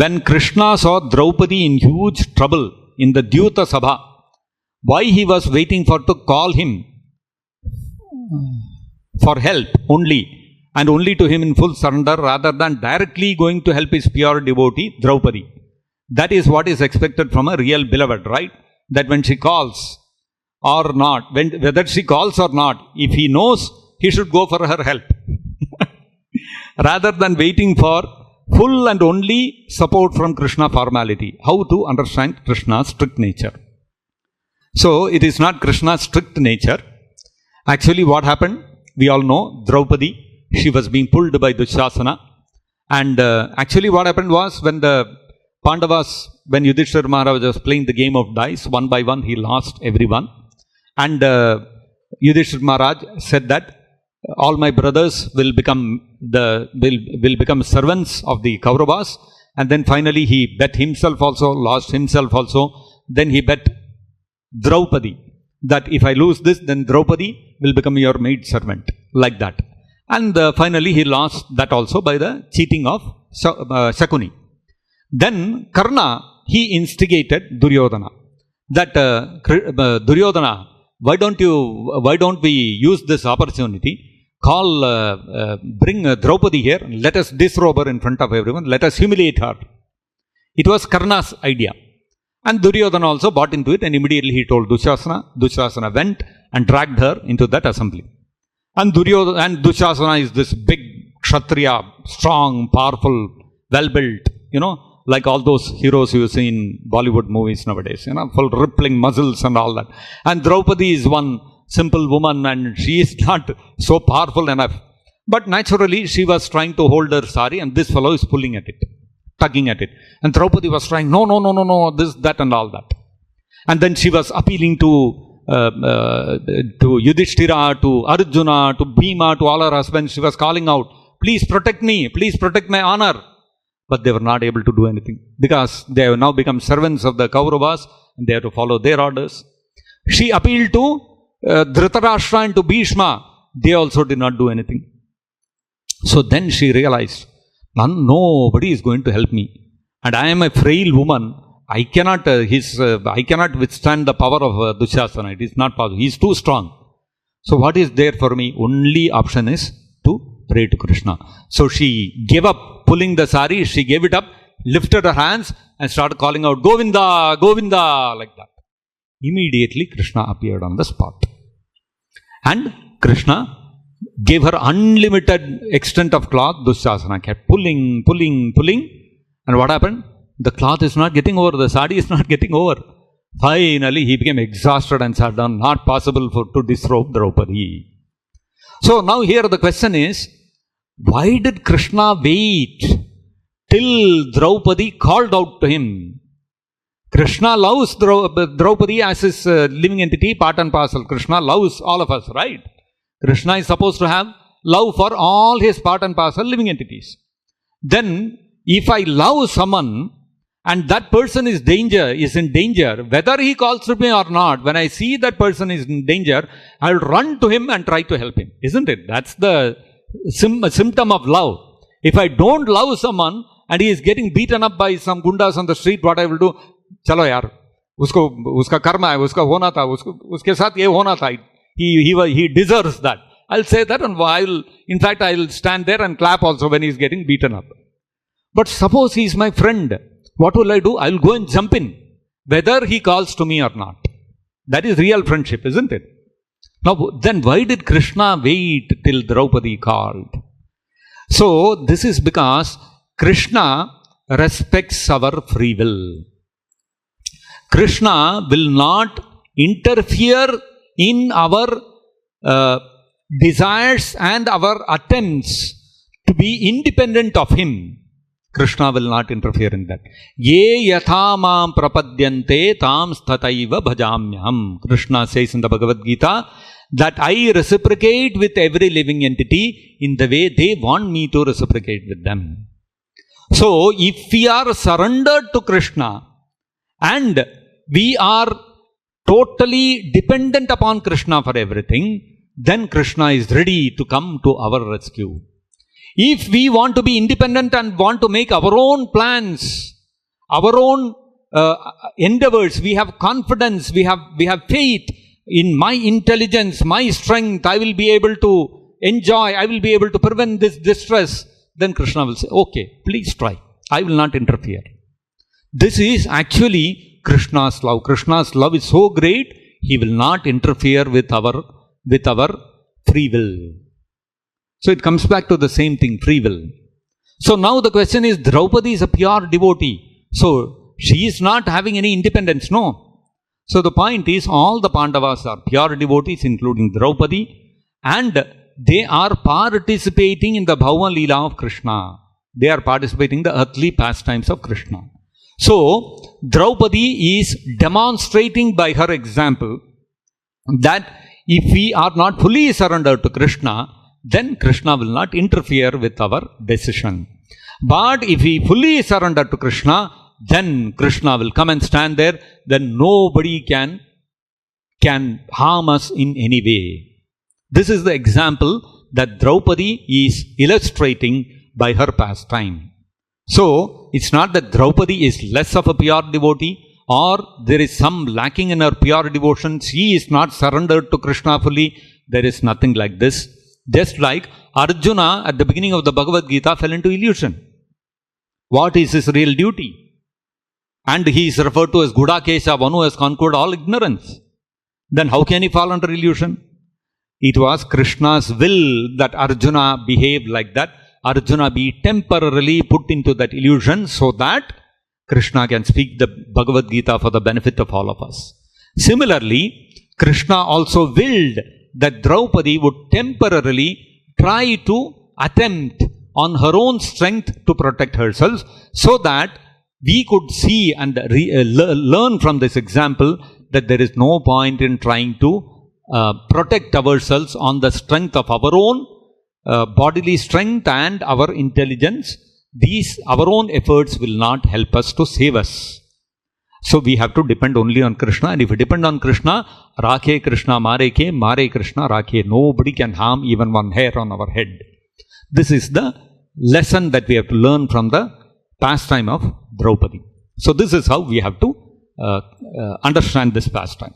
When Krishna saw Draupadi in huge trouble in the Dyuta Sabha, why he was waiting for to call him for help only, and only to him in full surrender, rather than directly going to help his pure devotee Draupadi. That is what is expected from a real beloved, right? That when she calls or not, whether she calls or not, if he knows, he should go for her help. Rather than waiting for full and only support from Krishna formality. How to understand Krishna's strict nature? So, it is not Krishna's strict nature. Actually, what happened? We all know Draupadi, she was being pulled by Dushasana. And actually, what happened was, when the Pandavas, when Yudhishthira Maharaj was playing the game of dice, one by one, he lost everyone. And Yudhishthira Maharaj said that all my brothers will become servants of the Kauravas. And then finally he bet himself also, lost himself also. Then he bet Draupadi that if I lose this, then Draupadi will become your maid servant, like that. And finally he lost that also by the cheating of Shakuni. Then Karna, he instigated Duryodhana. That Duryodhana, why don't we use this opportunity? Bring Draupadi here, let us disrobe her in front of everyone, let us humiliate her. It was Karna's idea. And Duryodhana also bought into it, and immediately he told Dushasana. Dushasana went and dragged her into that assembly. And Dushasana is this big Kshatriya, strong, powerful, well-built, like all those heroes you see in Bollywood movies nowadays, full rippling muscles and all that. And Draupadi is one simple woman, and she is not so powerful enough. But naturally, she was trying to hold her sari, and this fellow is pulling at it, tugging at it. And Draupadi was trying, no, this, that, and all that. And then she was appealing to Yudhishthira, to Arjuna, to Bhima, to all her husbands. She was calling out, please protect me, please protect my honor. But they were not able to do anything, because they have now become servants of the Kauravas, and they have to follow their orders. She appealed to Dhritarashtra and to Bhishma. They also did not do anything. So then she realized, nobody is going to help me, and I am a frail woman. I cannot withstand the power of Dushasana. It is not possible. He is too strong. So what is there for me? Only option is to pray to Krishna. So she gave up pulling the sari. She gave it up, lifted her hands, and started calling out, Govinda, Govinda, like that. Immediately Krishna appeared on the spot. And Krishna gave her unlimited extent of cloth. Dushasana kept pulling. And what happened? The cloth is not getting over. The sari is not getting over. Finally, he became exhausted and sat down. Not possible to disrobe Draupadi. So now here the question is, why did Krishna wait till Draupadi called out to him? Krishna loves Draupadi as his living entity, part and parcel. Krishna loves all of us, right? Krishna is supposed to have love for all his part and parcel living entities. Then, if I love someone and that person is in danger, whether he calls to me or not, when I see that person is in danger, I will run to him and try to help him. Isn't it? That's the symptom of love. If I don't love someone and he is getting beaten up by some gundas on the street, what I will do? चलो यार, उसका कर्म है, उसका होना था, उसके साथ ये होना था. He deserves that. I'll say that, and I'll stand there and clap also when he's getting beaten up. But suppose he's my friend, what will I do? I'll go and jump in, whether he calls to me or not. That is real friendship, isn't it? Now, then why did Krishna wait till Draupadi called? So, this is because Krishna respects our free will. Krishna will not interfere in our desires and our attempts to be independent of him. Krishna will not interfere in that. Ye yatha mam prapadyante tam stataiva bhajamyam. Krishna says in the Bhagavad Gita that I reciprocate with every living entity in the way they want me to reciprocate with them. So, if we are surrendered to Krishna and we are totally dependent upon Krishna for everything, then Krishna is ready to come to our rescue. If we want to be independent and want to make our own plans, our own endeavors, we have confidence, we have faith in my intelligence, my strength, I will be able to enjoy, I will be able to prevent this distress, then Krishna will say, okay, please try. I will not interfere. This is actually Krishna's love. Krishna's love is so great, he will not interfere with our free will. So it comes back to the same thing, free will. So now the question is, Draupadi is a pure devotee. So she is not having any independence, no. So the point is, all the Pandavas are pure devotees, including Draupadi, and they are participating in the Bhava Leela of Krishna. They are participating in the earthly pastimes of Krishna. So Draupadi is demonstrating by her example that if we are not fully surrendered to Krishna, then Krishna will not interfere with our decision. But if we fully surrender to Krishna, then Krishna will come and stand there. Then nobody can harm us in any way. This is the example that Draupadi is illustrating by her pastime. So, it's not that Draupadi is less of a pure devotee, or there is some lacking in her pure devotion. She is not surrendered to Krishna fully. There is nothing like this. Just like Arjuna at the beginning of the Bhagavad Gita fell into illusion. What is his real duty? And he is referred to as Gudakesha, one who has conquered all ignorance. Then how can he fall under illusion? It was Krishna's will that Arjuna behaved like that. Arjuna be temporarily put into that illusion so that Krishna can speak the Bhagavad Gita for the benefit of all of us. Similarly, Krishna also willed that Draupadi would temporarily try to attempt on her own strength to protect herself, so that we could see and learn from this example that there is no point in trying to protect ourselves on the strength of our own bodily strength and our intelligence. Our own efforts will not help us to save us. So we have to depend only on Krishna, and if we depend on Krishna, Rakhe Krishna Mare Krishna Rakhe. Nobody can harm even one hair on our head. This is the lesson that we have to learn from the pastime of Draupadi. So this is how we have to understand this pastime.